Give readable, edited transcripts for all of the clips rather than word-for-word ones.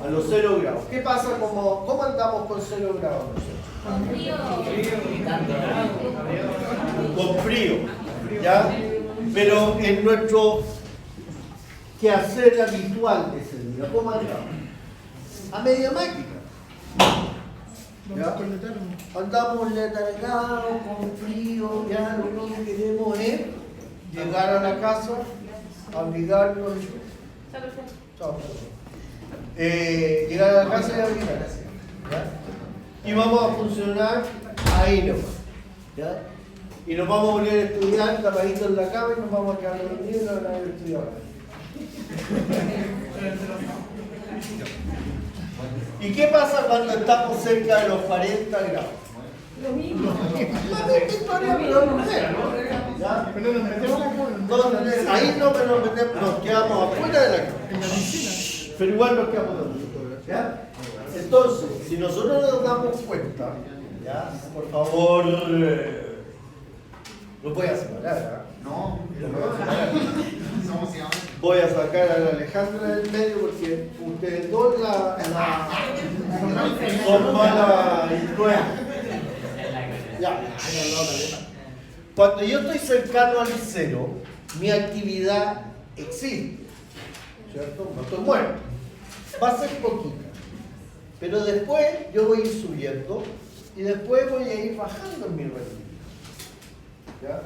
A los 0 grados. ¿Qué pasa? ¿Cómo andamos con 0 grados nosotros? Con frío. Con frío. ¿Ya? Pero en nuestro quehacer habitual de ese día, ¿cómo andamos? A media máquina. ¿Ya? Andamos letargados, con frío, ya lo único que queremos es llegar a la casa, abrigarnos. Chao. Llegar a la casa y abrigarnos. ¿Ya? Y vamos a funcionar ahí nomás. ¿Ya? Y nos vamos a poner a estudiar tapaditos en la cama y nos vamos a quedar dormidos y no van a haber estudiado. ¿Y qué pasa cuando estamos cerca de los 40 grados? Lo mismo. La misma historia, pero no sé, ¿no? ¿Ya? Ahí no, pero nos quedamos afuera de la cama. En la piscina. Pero igual nos quedamos dormidos. ¿Ya? Entonces, si nosotros nos damos cuenta, ¿ya? Por favor, no voy a separar, ¿eh? No, voy a sacar a la Alejandra del medio porque ustedes dos son mala influencia. Ya. Cuando yo estoy cercano al 0, mi actividad existe, ¿cierto? No estoy muerto. Va a ser poquita. Pero después yo voy a ir subiendo y después voy a ir bajando en mi rendimiento. ¿Ya?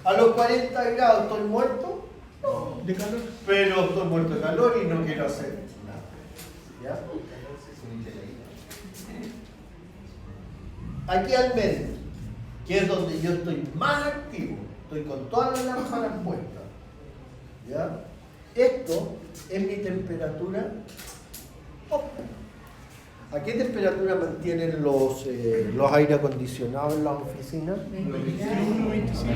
A los 40 grados estoy muerto, no, de calor, pero estoy muerto de calor y no quiero hacer nada. ¿Ya? Aquí al medio, que es donde yo estoy más activo, estoy con todas las lámparas puestas. ¿Ya? Esto es mi temperatura óptima. ¿A qué temperatura mantienen los aire acondicionados en las oficinas? 21, 25.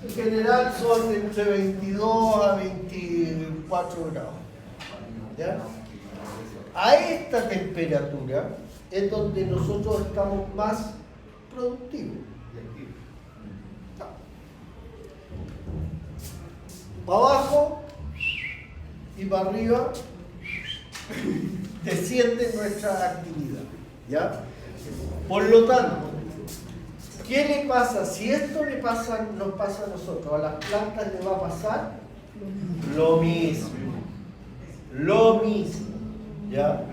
En general son entre 22 a 24 grados. ¿Ya? A esta temperatura es donde nosotros estamos más productivos. Para abajo y para arriba desciende nuestra actividad, ¿ya? Por lo tanto, ¿qué le pasa? Si esto nos pasa a nosotros, a las plantas le va a pasar lo mismo, ¿ya?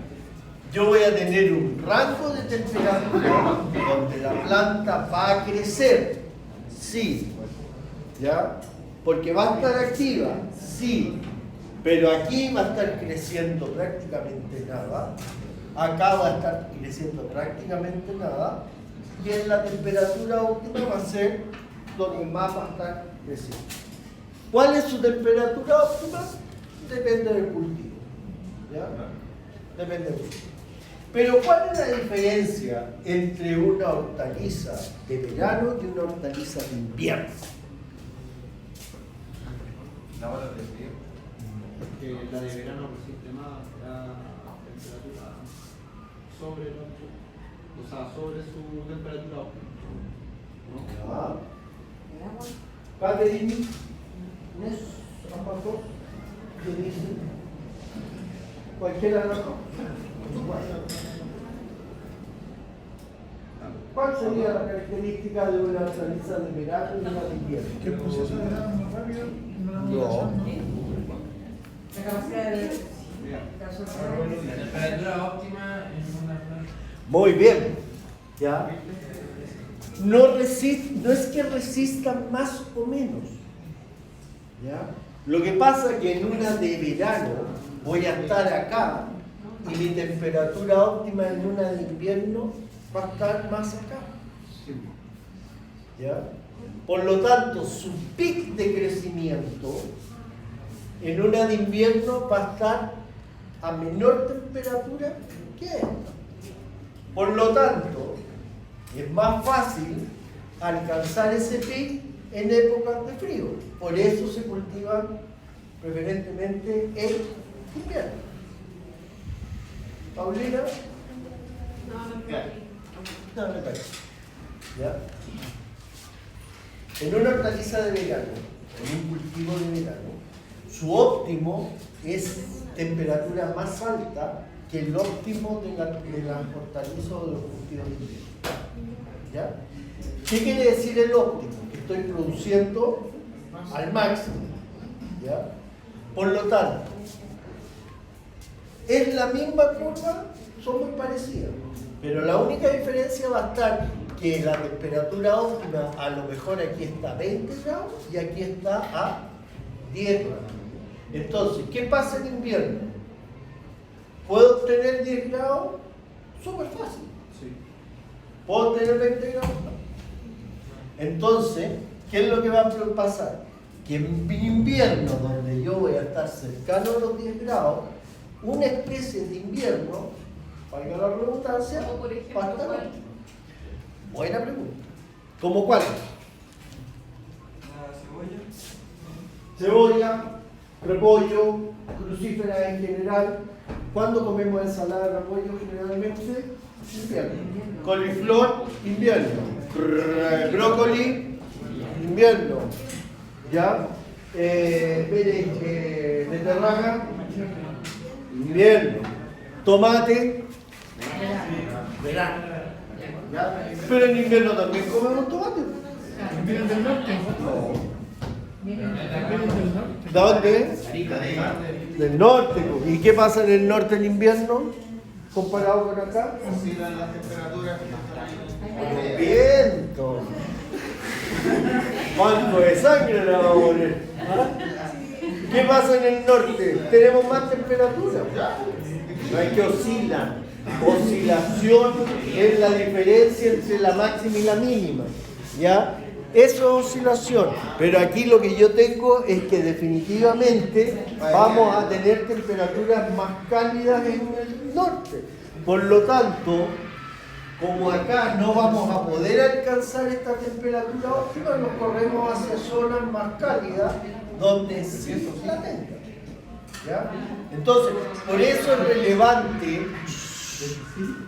Yo voy a tener un rango de temperatura donde la planta va a crecer, sí, ¿ya? Porque va a estar activa, sí. Pero aquí va a estar creciendo prácticamente nada, acá va a estar creciendo prácticamente nada, y en la temperatura óptima va a ser donde más va a estar creciendo. ¿Cuál es su temperatura óptima? Depende del cultivo. ¿Ya? Depende del cultivo. Pero ¿cuál es la diferencia entre una hortaliza de verano y una hortaliza de invierno? La hora del día. Que la de verano resiste más a temperatura sobre su temperatura óptima. Ah. Catherine, ¿Nes? ¿Apaco? ¿Qué dice? ¿Cualquiera de los dos? ¿Cuál sería la característica de una hortaliza de verano y una de invierno? ¿Qué proceso de grado más rápido? No. La capacidad de La temperatura óptima en una planta. Muy bien. ¿Ya? No es que resistan más o menos. ¿Ya? Lo que pasa es que en una de verano voy a estar acá y mi temperatura óptima en una de invierno va a estar más acá. ¿Ya? Por lo tanto, su pic de crecimiento en una de invierno va a estar a menor temperatura que esta. Por lo tanto, es más fácil alcanzar ese pic en épocas de frío. Por eso se cultivan preferentemente en invierno. ¿Paulina? No, me parece. ¿Ya? En una hortaliza de verano, en un cultivo de verano, su óptimo es temperatura más alta que el óptimo de las hortalizas o de los cultivos de invierno. ¿Ya? ¿Qué quiere decir el óptimo? Que estoy produciendo al máximo. ¿Ya? Por lo tanto, es la misma curva, son muy parecidas, pero la única diferencia va a estar que la temperatura óptima a lo mejor aquí está a 20 grados y aquí está a 10 grados. Entonces, ¿qué pasa en invierno? ¿Puedo obtener 10 grados? Súper fácil. Sí. ¿Puedo obtener 20 grados? No. Entonces, ¿qué es lo que va a pasar? Que en invierno, donde yo voy a estar cercano a los 10 grados, una especie de invierno, valga la redundancia, Como por ejemplo, va a estar ¿cuál? óptima. Buena pregunta. ¿Cómo cuál? Cebolla, repollo, crucíferas en general. ¿Cuándo comemos ensalada de repollo generalmente? Invierno. Coliflor, invierno. Brócoli, invierno. ¿Ya? Beterraga, invierno. Tomate, verano. ¿Ya? Pero en invierno también comemos tomate. Vienen del norte. Vienen del norte. ¿De dónde? Del norte. ¿Y qué pasa en el norte en invierno comparado con acá? Oscilan las temperaturas. Viento. Banco de sangre le vamos a poner. ¿Ah? ¿Qué pasa en el norte? Tenemos más temperatura. No hay que oscilar. Oscilación es la diferencia entre la máxima y la mínima. ¿Ya? Eso es oscilación. Pero aquí lo que yo tengo es que definitivamente vamos a tener temperaturas más cálidas en el norte. Por lo tanto, como acá no vamos a poder alcanzar esta temperatura óptima, nos corremos hacia zonas más cálidas donde sí la tenga. ¿Ya? Entonces, por eso es relevante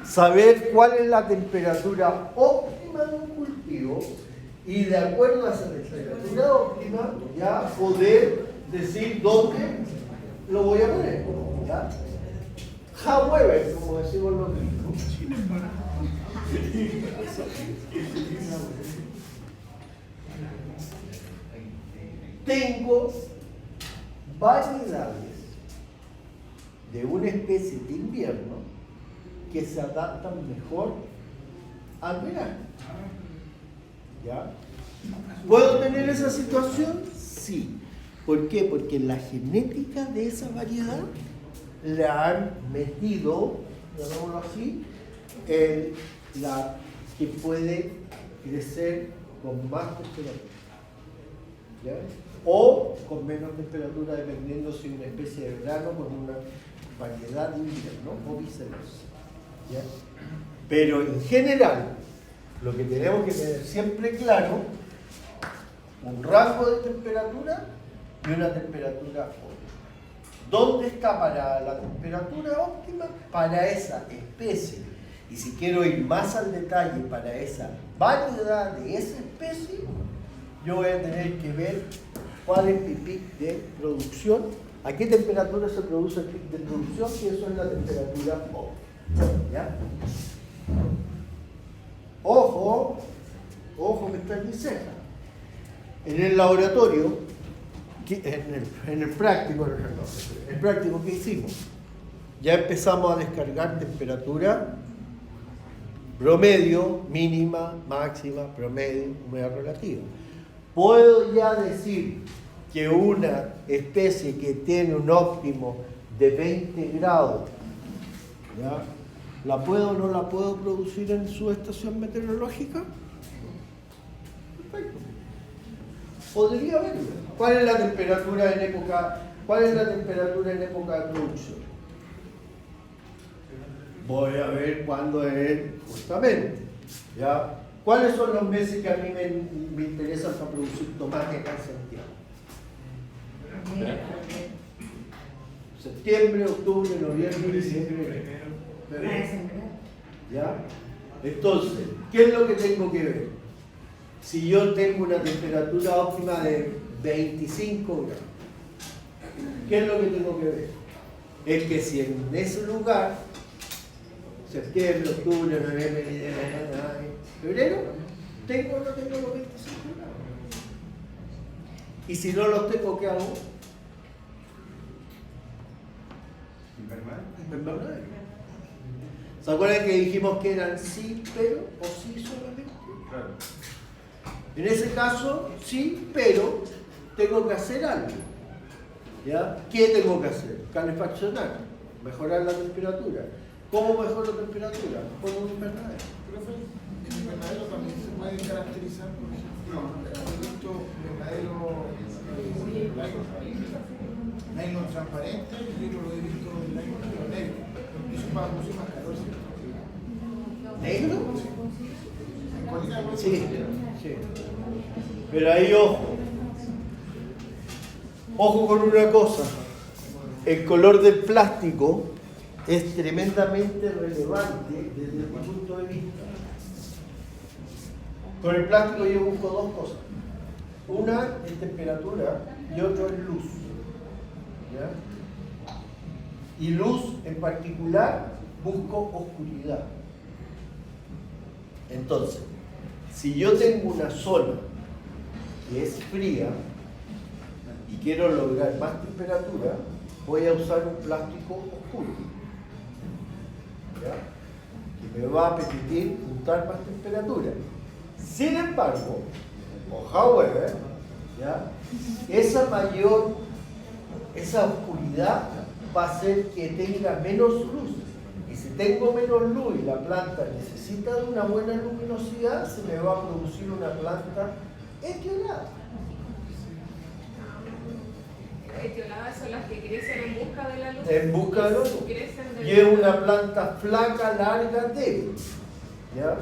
saber cuál es la temperatura óptima de un cultivo y de acuerdo a esa temperatura óptima ya poder decir dónde lo voy a poner. ¿Ya? However, como decimos los gringos. Tengo variedades de una especie de invierno que se adaptan mejor al verano. ¿Ya? ¿Puedo tener esa situación? Sí. ¿Por qué? Porque en la genética de esa variedad le han metido, llamémoslo así, la que puede crecer con más temperatura. ¿Ya? O con menos temperatura, dependiendo si una especie de verano con una variedad de invierno o viceversa. ¿Ya? Pero en general, lo que tenemos que tener siempre claro, un rango de temperatura y una temperatura óptima. ¿Dónde está para la temperatura óptima? Para esa especie. Y si quiero ir más al detalle para esa variedad de esa especie, yo voy a tener que ver cuál es mi pic de producción, a qué temperatura se produce el pic de producción, y eso es la temperatura óptima. ¿Ya? Ojo, ojo que está en mi ceja. En el laboratorio, en el práctico que hicimos, ya empezamos a descargar temperatura promedio, mínima, máxima, promedio, humedad relativa. Puedo ya decir que una especie que tiene un óptimo de 20 grados, ¿ya? ¿La puedo o no la puedo producir en su estación meteorológica? Perfecto. Podría haberlo. ¿Cuál es la temperatura en época de producción? Voy a ver cuándo es justamente. ¿Ya? ¿Cuáles son los meses que a mí me interesan para producir tomate acá en Santiago? Septiembre, octubre, noviembre, diciembre, febrero. ¿Ya? Entonces, ¿qué es lo que tengo que ver? Si yo tengo una temperatura óptima de 25 grados, ¿Qué es lo que tengo que ver? Es que si en ese lugar, septiembre, octubre, noviembre, febrero, tengo o no tengo los 25 grados. Y si no los tengo, ¿qué hago? Invernadero. ¿Se acuerdan que dijimos que eran sí, pero o sí solamente? Claro. En ese caso, sí, pero tengo que hacer algo. ¿Ya? ¿Qué tengo que hacer? Calefaccionar, mejorar la temperatura. ¿Cómo mejoro la temperatura? Con un invernadero. Profe, el invernadero también se puede caracterizar, por ejemplo, producto invernadero nylon transparente, y yo lo he visto en nylon negro. Eso para producir más calor, ¿cierto? ¿Negro? En Colina, por Sí, ejemplo, sí. Pero ahí ojo. Ojo con una cosa. El color del plástico es tremendamente relevante desde mi punto de vista. Con el plástico yo busco dos cosas. Una es temperatura y otra es luz. ¿Ya? Y luz en particular busco oscuridad. Entonces, si yo tengo una zona que es fría y quiero lograr más temperatura, voy a usar un plástico oscuro, ¿ya? Que me va a permitir juntar más temperatura. Sin embargo, however, ¿ya? Esa oscuridad va a hacer que tenga menos luz. Y si tengo menos luz y la planta necesita de una buena luminosidad, se me va a producir una planta etiolada. Etioladas son las que crecen en busca de la luz. En busca de la luz. Crecen de Y es una planta flaca, larga, débil. ¿Ya?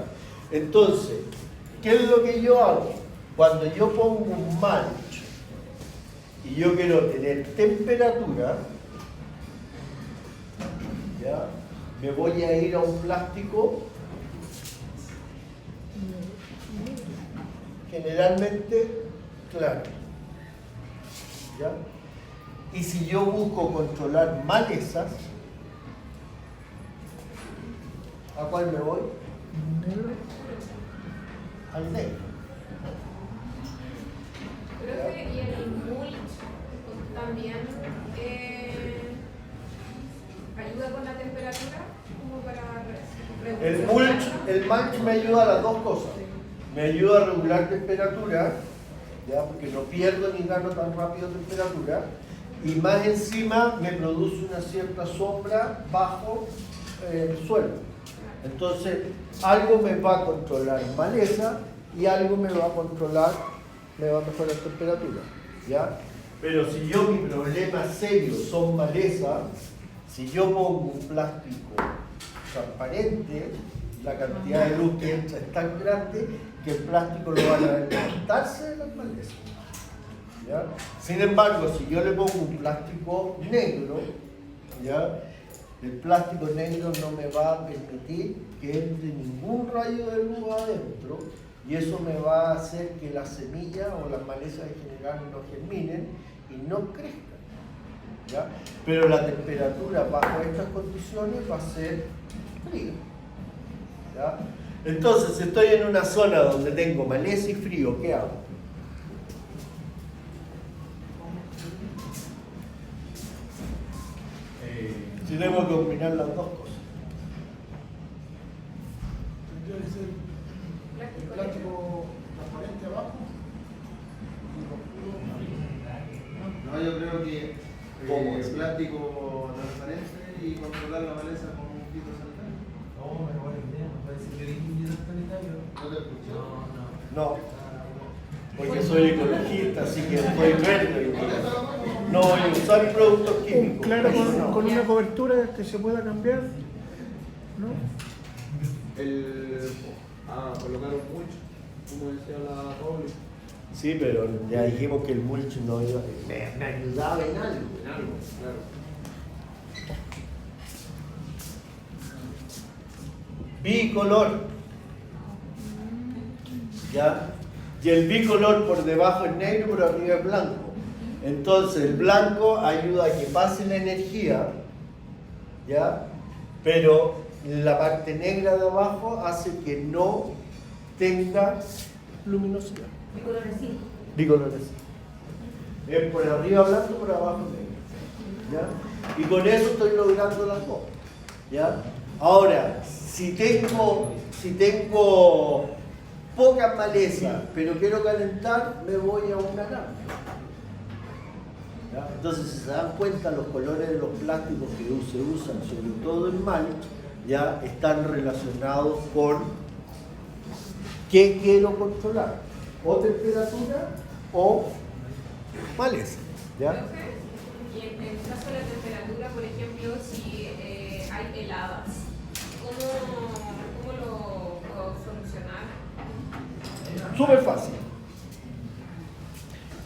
Entonces, ¿qué es lo que yo hago? Cuando yo pongo un mulch y yo quiero tener temperatura, ¿ya? Me voy a ir a un plástico generalmente claro. ¿Ya? Y si yo busco controlar malezas, ¿a cuál me voy? Negro. Al negro. Profe, y el mulch también ayuda con la temperatura, como para El mulch me ayuda a las dos cosas. Me ayuda a regular temperatura, ¿ya? Porque no pierdo ni gano tan rápido temperatura, y más encima me produce una cierta sombra bajo el suelo. Entonces, algo me va a controlar maleza y algo me va a controlar, me va a mejorar temperatura, ¿ya? Pero si yo, mi problema serio son malezas, si yo pongo un plástico transparente, la cantidad de luz que entra es tan grande que el plástico lo va a levantarse de las malezas, ¿ya? Sin embargo, si yo le pongo un plástico negro, ¿ya? El plástico negro no me va a permitir que entre ningún rayo de luz adentro, y eso me va a hacer que las semillas o las malezas en general no germinen y no crezcan, ¿ya? Pero la temperatura bajo estas condiciones va a ser fría, ¿ya? Entonces, si estoy en una zona donde tengo maleza y frío, ¿qué hago? Si tengo que combinar las dos cosas. tendría que ser el plástico transparente abajo y oscuro. No, yo creo que ¿Cómo? plástico transparente y controlar la maleza con un fitosanitario. Oh, me buena idea, no puede ser que le dije sanitario. ¿No te escuché? No. No, porque soy ecologista, así que estoy verde. No voy a usar productos Un químicos. claro eso no. con una cobertura que se pueda cambiar, ¿no? Colocaron mucho, como decía la Pauli. Sí, pero ya dijimos que el mulch no iba, me ayudaba en algo. En algo, claro. Bicolor. ¿Ya? Y el bicolor por debajo es negro, por arriba es blanco. Entonces el blanco ayuda a que pase la energía, ¿ya? Pero la parte negra de abajo hace que no tenga luminosidad. Bicolorescencia. Es por arriba blanco, por abajo negro. ¿Ya? Y con eso estoy logrando las dos. ¿Ya? Ahora, si tengo poca maleza, pero quiero calentar, me voy a una lámpara. ¿Ya? Entonces, si se dan cuenta, los colores de los plásticos que se usan, sobre todo en mulch, ya están relacionados con qué quiero controlar, o temperatura o maleza. ¿Ya? Y en el caso de la temperatura, por ejemplo, si hay heladas, ¿cómo lo puedo solucionar? Súper fácil.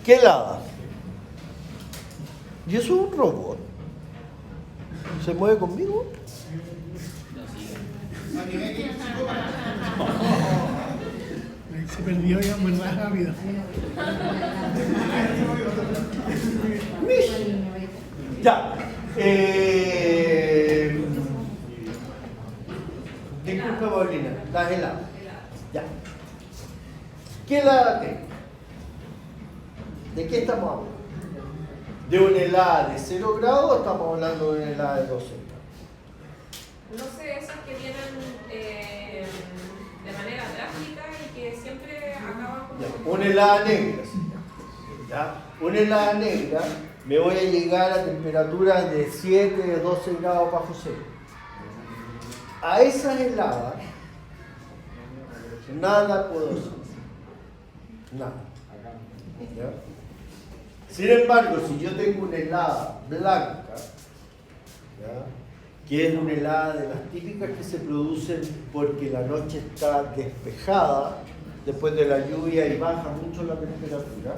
¿Qué helada? ¿Y eso es un robot? ¿Se mueve conmigo? A nivel de psicópata. Se perdió ya muy rápido. Ya. Disculpa, Paulina, las heladas. Ya. ¿Qué helada tengo? ¿De qué estamos hablando? ¿De una helada de 0 grados o estamos hablando de una helada de 12 grados? No sé, esas que vienen de manera drástica y que siempre acaban como... Ya, una helada negra. ¿Sí? ¿Ya? Una helada negra me voy a llegar a temperaturas de 7, de 12 grados bajo cero. A esas heladas nada puedo hacer. Nada. ¿Ya? Sin embargo, si yo tengo una helada blanca, ¿ya? Que es una helada de las típicas que se producen porque la noche está despejada después de la lluvia y baja mucho la temperatura,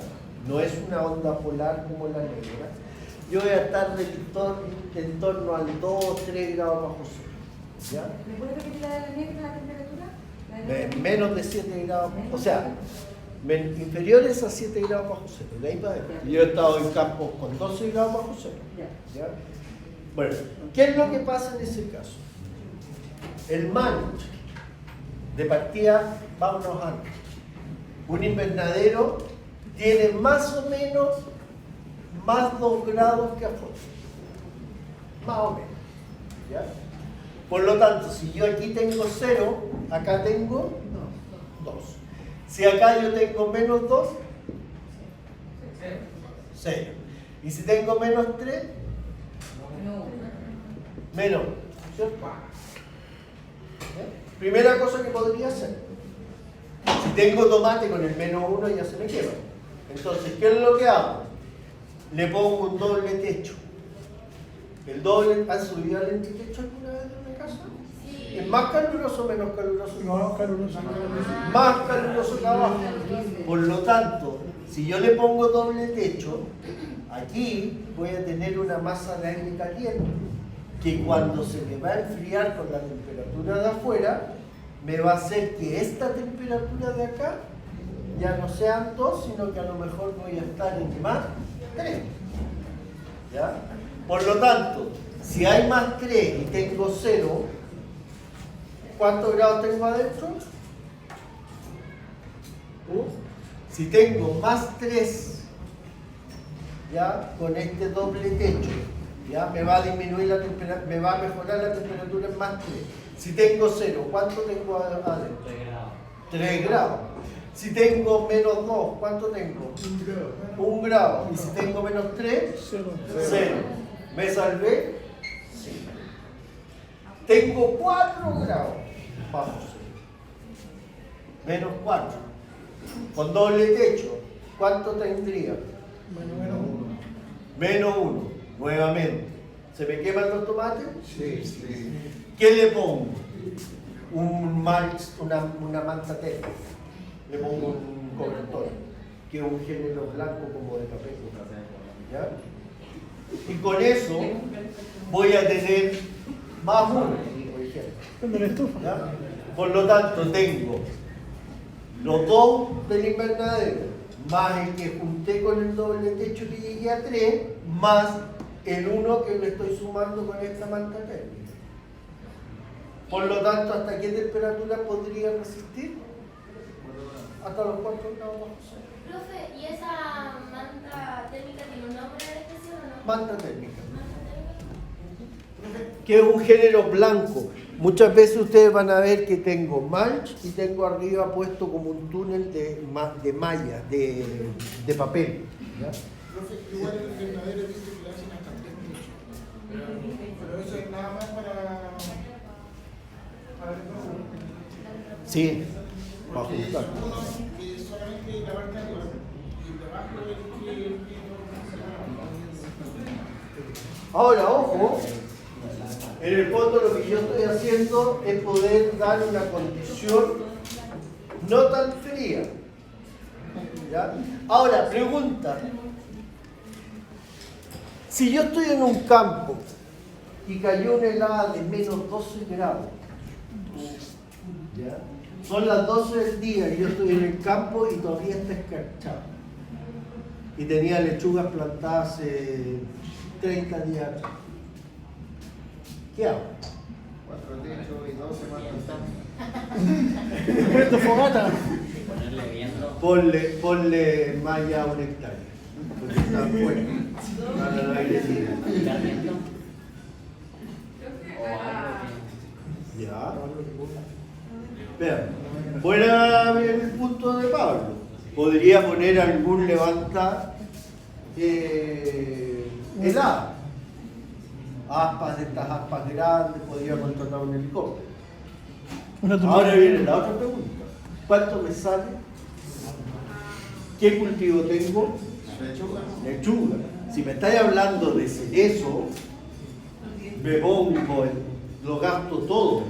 no es una onda polar como la negra, yo voy a estar en torno al 2-3 grados bajo cero. ¿Ya? ¿Me puedes repetir la de la negra, la temperatura? Menos de 7 grados, o sea, inferiores a 7 grados bajo cero, de ahí para adelante. Yo he estado en campos con 12 grados bajo cero. ¿Ya? Bueno, ¿qué es lo que pasa en ese caso? El mulch, de partida, vámonos antes. Un invernadero tiene más o menos más 2 grados que afuera. Más o menos. ¿Ya? Por lo tanto, si yo aquí tengo 0, acá tengo 2. Si acá yo tengo menos 2, 0. Y si tengo menos 3, menos. ¿Cierto? ¿Eh? Primera cosa que podría hacer. Si tengo tomate con el menos 1 ya se me quema. Entonces, ¿qué es lo que hago? Le pongo un doble techo. El doble, ¿has subido al techo alguna vez de una casa? Sí. ¿Es más caluroso o menos caluroso? No, caluroso. Más caluroso que abajo. Por lo tanto, si yo le pongo doble techo, aquí voy a tener una masa de aire caliente que cuando se me va a enfriar con la temperatura de afuera, me va a hacer que esta temperatura de acá ya no sean 2, sino que a lo mejor voy a estar en más 3. ¿Ya? Por lo tanto, si hay más 3 y tengo 0, ¿cuántos grados tengo adentro? Si tengo más 3, ya con este doble techo, ya me va a disminuir la temperatura, me va a mejorar la temperatura en más 3. Si tengo 0, ¿cuánto tengo adentro? 3 grados. Si tengo menos 2, ¿cuánto tengo? 1 grado. Y si tengo menos 3, 0. ¿Me salvé? Sí. Tengo 4 grados bajo 0. Menos 4. Con doble techo, ¿cuánto tendría? Menos 1. Nuevamente. ¿Se me queman los tomates? Sí. ¿Qué le pongo? Un mulch, una manta teja. Le pongo un cobertor, que es un género blanco como de papel. ¿Ya? Y con eso voy a tener más 1, por ejemplo. ¿Ya? Por lo tanto, tengo los 2 del invernadero, más el que junté con el doble techo que llegué a 3, más el 1 que le estoy sumando con esta manta térmica. Por lo tanto, ¿hasta qué temperatura podría resistir? Hasta los 4 grados bajo cero. Profe, ¿y esa manta térmica tiene un nombre especial o no? Manta térmica. Manta térmica. Que es un género blanco. Muchas veces ustedes van a ver que tengo mulch y tengo arriba puesto como un túnel de malla, de papel. ¿Ya? Profe, igual el invernadero dice que le hacen hasta 3 techos. Pero eso es nada más para el nuevo. Sí, para Porque es juntar. uno que es solamente la parte de arriba y el de abajo es el que Ahora, ojo, en el fondo lo que yo estoy haciendo es poder dar una condición no tan fría. ¿Ya? Ahora, pregunta. Si yo estoy en un campo y cayó una helada de menos 12 grados, ¿ya? Son las 12 del día y yo estoy en el campo y todavía está escarchado. Y tenía lechugas plantadas hace 30 días atrás. ¿Qué hago? 4 techos y 12 más Prendo fogata. ponerle viento. Ponle malla a 1 hectárea. Porque está fuerte. Para el aire libre. ¿Quitar viento? Creo que O algo Ya. Vean, fuera bien el punto de Pablo. Podría poner algún levanta helada. Aspas de estas aspas grandes, podría contratar un helicóptero. Ahora viene la otra pregunta. ¿Cuánto me sale? ¿Qué cultivo tengo? Lechuga. Si me estáis hablando de cerezo, me pongo, lo gasto todo,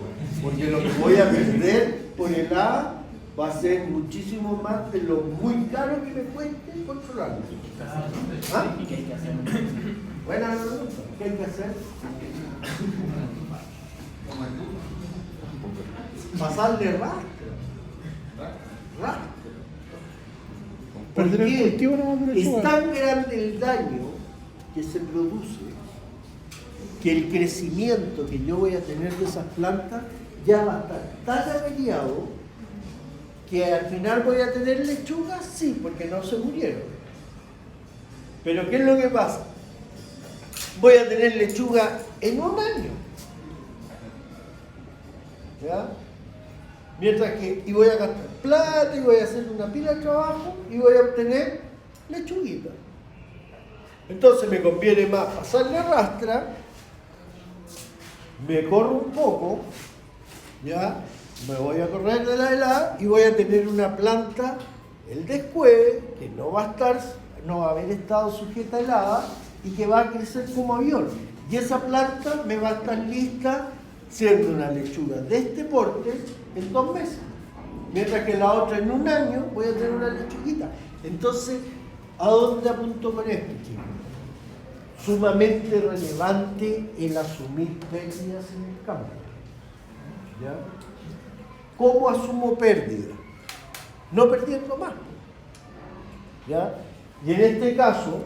porque lo que voy a perder por el A va a ser muchísimo más de lo muy caro que me cueste controlarlo. ¿Ah? ¿Y qué hay que hacer? Buena pregunta. ¿Qué hay que hacer? Pasarle rastro. Perder el Porque cultivo nomás de es lechuga. tan grande el daño que se produce que el crecimiento que yo voy a tener de esas plantas ya va a estar tan averiado que al final voy a tener lechugas, sí, porque no se murieron. Pero ¿qué es lo que pasa? Voy a tener lechuga en un año. ¿Ya? Mientras que, y voy a gastar plata, y voy a hacer una pila de trabajo, y voy a obtener lechuguita. Entonces me conviene más pasarle rastra, me corro un poco, ya, me voy a correr de la helada, y voy a tener una planta, el después, que no va a estar, no va a haber estado sujeta a helada, y que va a crecer como avión. Y esa planta me va a estar lista siendo una lechuga de este porte en 2 meses. Mientras que la otra en un año voy a tener una lechuguita. Entonces, ¿a dónde apunto con esto, chicos? Sumamente relevante el asumir pérdidas en el campo. ¿Ya? ¿Cómo asumo pérdidas? No perdiendo más. ¿Ya? Y en este caso,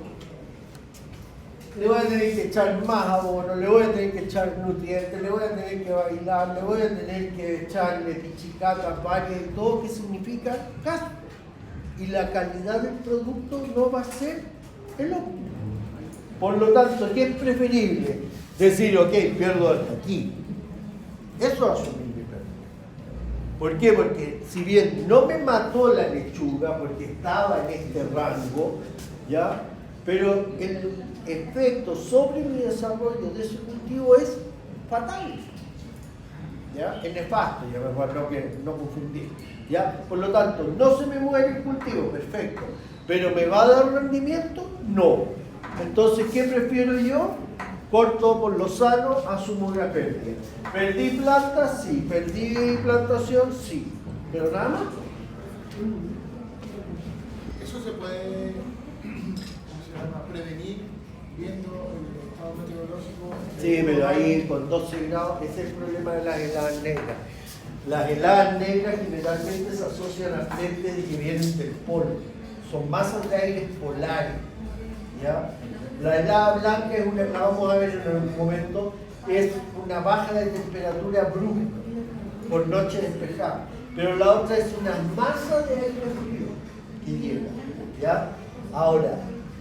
le voy a tener que echar más abono, le voy a tener que echar nutrientes, le voy a tener que bailar, le voy a tener que echarle pichicatas, varias y todo que significa gasto. Y la calidad del producto no va a ser el óptimo. Por lo tanto, ¿qué es preferible? Decir, ok, pierdo hasta aquí. Eso es asumir mi pérdida. ¿Por qué? Porque si bien no me mató la lechuga porque estaba en este rango, ¿ya? Pero el efecto sobre mi desarrollo de ese cultivo es fatal. ¿Ya? Es nefasto, ya me acuerdo que no confundí. ¿Ya? Por lo tanto, no se me muere el cultivo, perfecto. ¿Pero me va a dar rendimiento? No. Entonces, ¿qué prefiero yo? Corto por lo sano, asumo una pérdida. ¿Perdí plantas? Sí. ¿Perdí plantación? Sí. ¿Pero nada más? Eso se puede, ¿cómo se llama?, prevenir viendo el estado meteorológico. Sí, pero ahí con 12 grados, ese es el problema de las heladas negras. Las heladas negras generalmente se asocian a frentes que vienen del polo. son masas de aire polares. ¿Ya? La helada blanca es una, la vamos a ver en algún momento, es una baja de temperatura brusca por noche despejada. Pero la otra es una masa de aire frío que llega. ¿Ya? Ahora,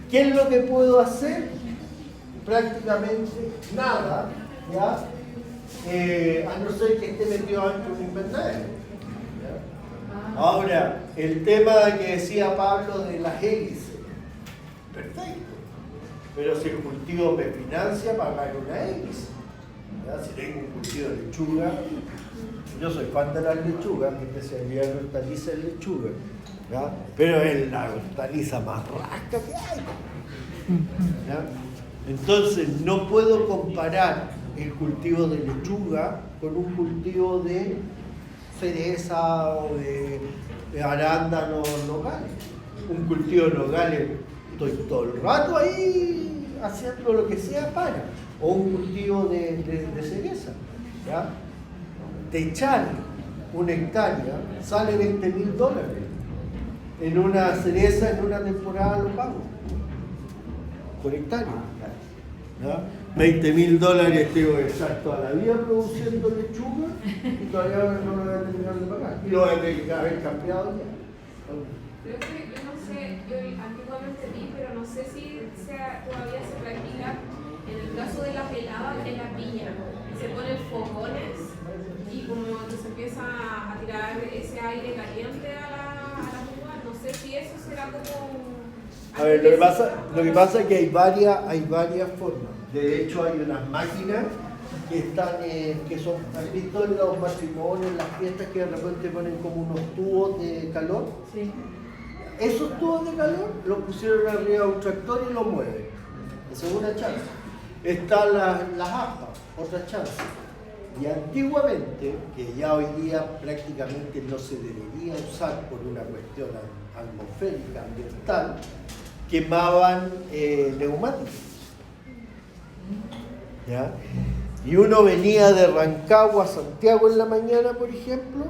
¿qué es lo que puedo hacer? Prácticamente nada, ¿ya? A no ser que esté metido dentro de un invernadero. ¿Ya? Ahora, el tema que decía Pablo de las hélices, perfecto. Pero si el cultivo me financia, pagar una hélice. ¿Ya? Si tengo un cultivo de lechuga, yo soy fan de las lechugas, mi especialidad en hortaliza es lechuga, ¿ya? Pero es la hortaliza más rasca que hay. ¿Ya? Entonces no puedo comparar el cultivo de lechuga con un cultivo de cereza o de arándanos, nogales. Un cultivo de nogales, estoy todo el rato ahí haciendo lo que sea para. O un cultivo de cereza. ¿Ya? Techar una hectárea sale $20.000. En una cereza, en una temporada lo pago. Por hectárea. ¿Ya? $20.000 tengo que estar toda la vida produciendo lechuga y todavía no lo voy a terminar de pagar. Y lo voy a tener que haber cambiado ya. Creo que yo no sé, yo antiguamente vi, pero no sé si todavía se practica en el caso de las heladas en la piña. Se ponen fogones y como se empieza a tirar ese aire caliente a la uva, no sé si eso será como... A ver, lo que pasa es que hay varias formas. De hecho, hay unas máquinas que están, que son, ¿has visto en los matrimonios, en las fiestas que de repente ponen como unos tubos de calor? Sí. Esos tubos de calor los pusieron arriba de un tractor y los mueven. Esa es una chance. Están las aspas, otra chance. Y antiguamente, que ya hoy día prácticamente no se debería usar por una cuestión atmosférica, ambiental, quemaban neumáticos. ¿Ya? Y uno venía de Rancagua a Santiago en la mañana, por ejemplo,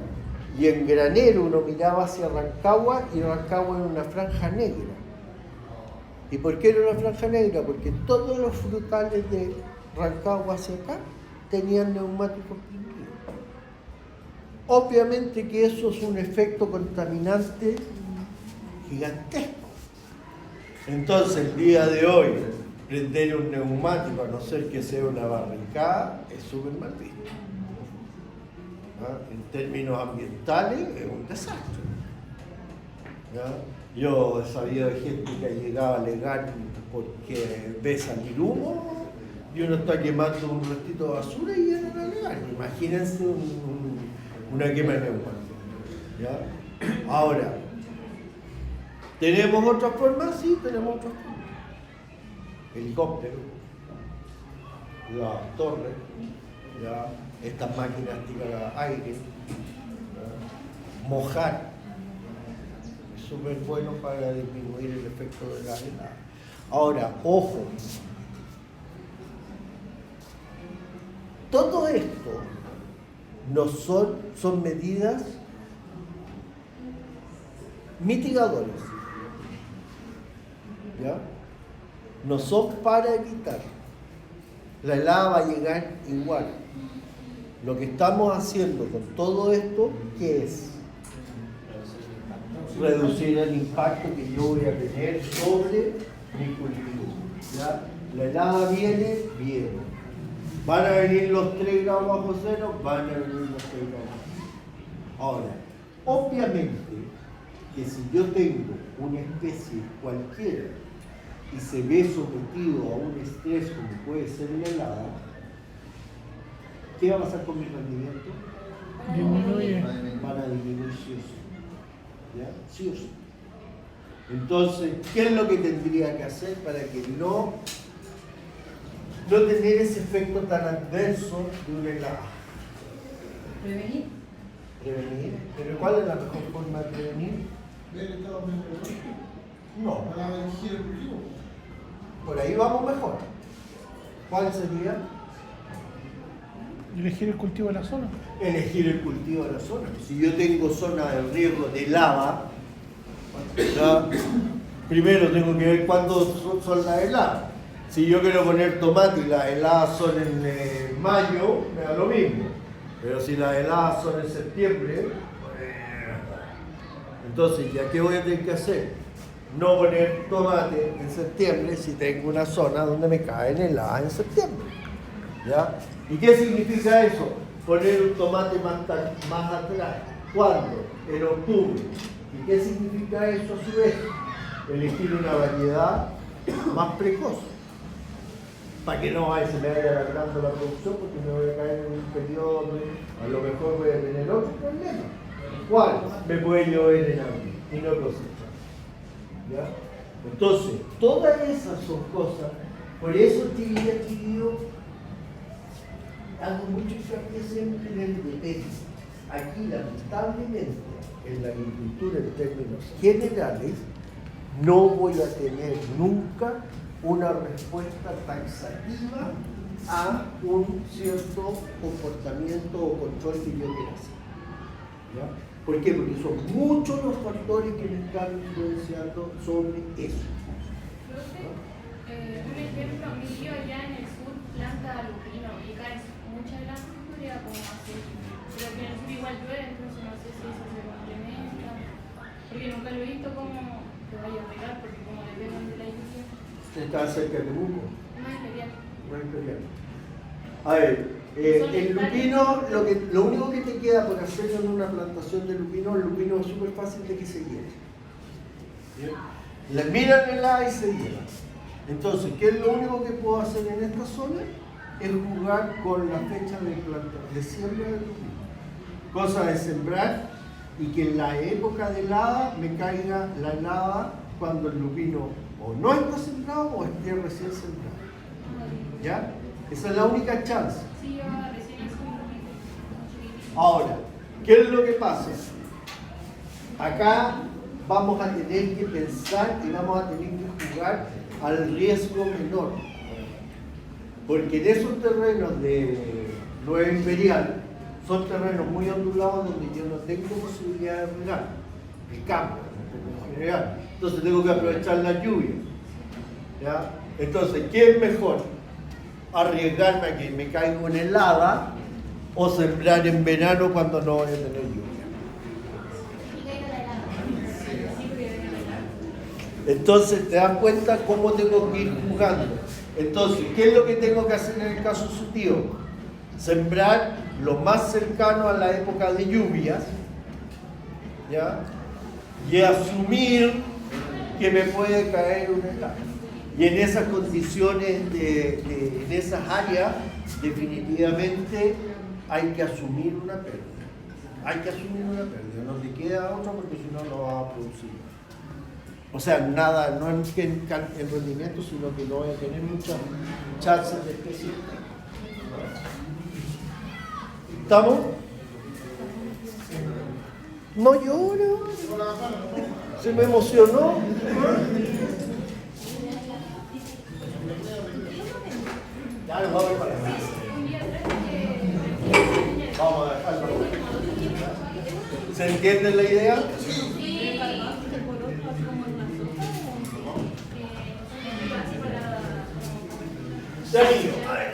y en Granero uno miraba hacia Rancagua y Rancagua era una franja negra. ¿Y por qué era una franja negra? Porque todos los frutales de Rancagua hacia acá tenían neumáticos prendidos. Obviamente que eso es un efecto contaminante gigantesco. Entonces, el día de hoy, prender un neumático, a no ser que sea una barricada, es súper mal visto. ¿Ah? En términos ambientales, es un desastre. ¿Ya? Yo he sabido de gente que ha llegado a alegar porque ve salir humo y uno está quemando un restito de basura y vienen a alegar. Imagínense una quema de neumático. ¿Ya? Ahora, ¿tenemos otras formas? Sí, tenemos otras formas. Helicóptero, las torres, ¿ya? Estas máquinas tiran aire, ¿ya? Mojar, es súper bueno para disminuir el efecto de la helada. Ahora, ojo, todo esto no son medidas mitigadoras, ¿ya? No son para evitar. La helada va a llegar igual. Lo que estamos haciendo con todo esto, ¿qué es? Reducir el impacto que yo voy a tener sobre mi cultivo. ¿Ya? La helada viene. ¿Van a venir los 3 grados bajo cero? Van a venir los 3 grados. Ahora, obviamente que si yo tengo una especie cualquiera y se ve sometido a un estrés como puede ser la helada, ¿qué va a pasar con mi rendimiento? Disminuye. Van a disminuir sí o sí. ¿Ya? Sí o sí. Entonces, ¿qué es lo que tendría que hacer para que no tener ese efecto tan adverso de una helada? Prevenir. Prevenir. ¿Pero cuál es la mejor forma de prevenir? Ver el estado meteorológico No. para elegir el cultivo. Por ahí vamos mejor. ¿Cuál sería? Elegir el cultivo de la zona. Elegir el cultivo de la zona. Si yo tengo zona de riesgo de lava, ¿Ya? Primero tengo que ver cuándo son las heladas. Si yo quiero poner tomate y las heladas son en mayo, me da lo mismo. Pero si las heladas son en septiembre, entonces ya qué voy a tener que hacer. No poner tomate en septiembre si tengo una zona donde me caen heladas en septiembre. ¿Ya? ¿Y qué significa eso? Poner un tomate más atrás. ¿Cuándo? En octubre. ¿Y qué significa eso a su vez? Elegir una variedad más precoz. Para que no se me vaya alargando la producción, porque me voy a caer en un periodo donde a lo mejor voy a tener otro problema. ¿Cuál? Me puede llover en abril y no cosechar. ¿Ya? Entonces, todas esas son cosas. Por eso, chiquillo, hago mucho hincapié siempre en el depende. Aquí, lamentablemente, en la agricultura en términos generales, no voy a tener nunca una respuesta taxativa a un cierto comportamiento o control que yo quiera hacer. ¿Ya? ¿Por qué? Porque son muchos los factores que me están influenciando sobre eso. Un ejemplo, mi tío allá en el sur planta lupino y cae mucha de la cultura como así, pero que en el sur igual llueve, entonces no sé si eso se complementa, porque nunca lo he visto como que vaya a pegar, porque como dependen de la lluvia. Está cerca de Temuco. No es imperial. No es imperial. A ver, el lupino, lo único que te queda por hacer en una plantación de lupino, el lupino es súper fácil de que se hiele. Le miran el A y se hiela. Entonces, ¿qué es lo único que puedo hacer en esta zona? Es jugar con la fecha de siembra del lupino. Cosa de sembrar y que en la época de helada me caiga la helada cuando el lupino o no está sembrado o esté recién sembrado. ¿Ya? Esa es la única chance. Sí, yo recién hice un lupino. Ahora, ¿qué es lo que pasa? Acá vamos a tener que pensar y vamos a tener que jugar al riesgo menor. Porque en esos terrenos de Nueva Imperial son terrenos muy ondulados donde yo no tengo posibilidad de regar el campo en general. Entonces tengo que aprovechar la lluvia. ¿Ya? Entonces, ¿qué es mejor? Arriesgarme a que me caiga una helada o sembrar en verano cuando no voy a tener lluvia. Entonces te das cuenta cómo tengo que ir jugando. Entonces, ¿qué es lo que tengo que hacer en el caso de su tío? Sembrar lo más cercano a la época de lluvias, ¿ya? Y asumir que me puede caer una helada. Y en esas condiciones, en esas áreas, definitivamente hay que asumir una pérdida. Hay que asumir una pérdida, no te queda otra porque si no, no vas a producir. O sea, nada, no es que en rendimiento, sino que no voy a tener muchas chances de especie. ¿Estamos? No lloro. Se me emocionó. Ya, lo voy a preparar. Vamos a dejarlo. ¿Se entiende la idea? Ya, niño. A ver,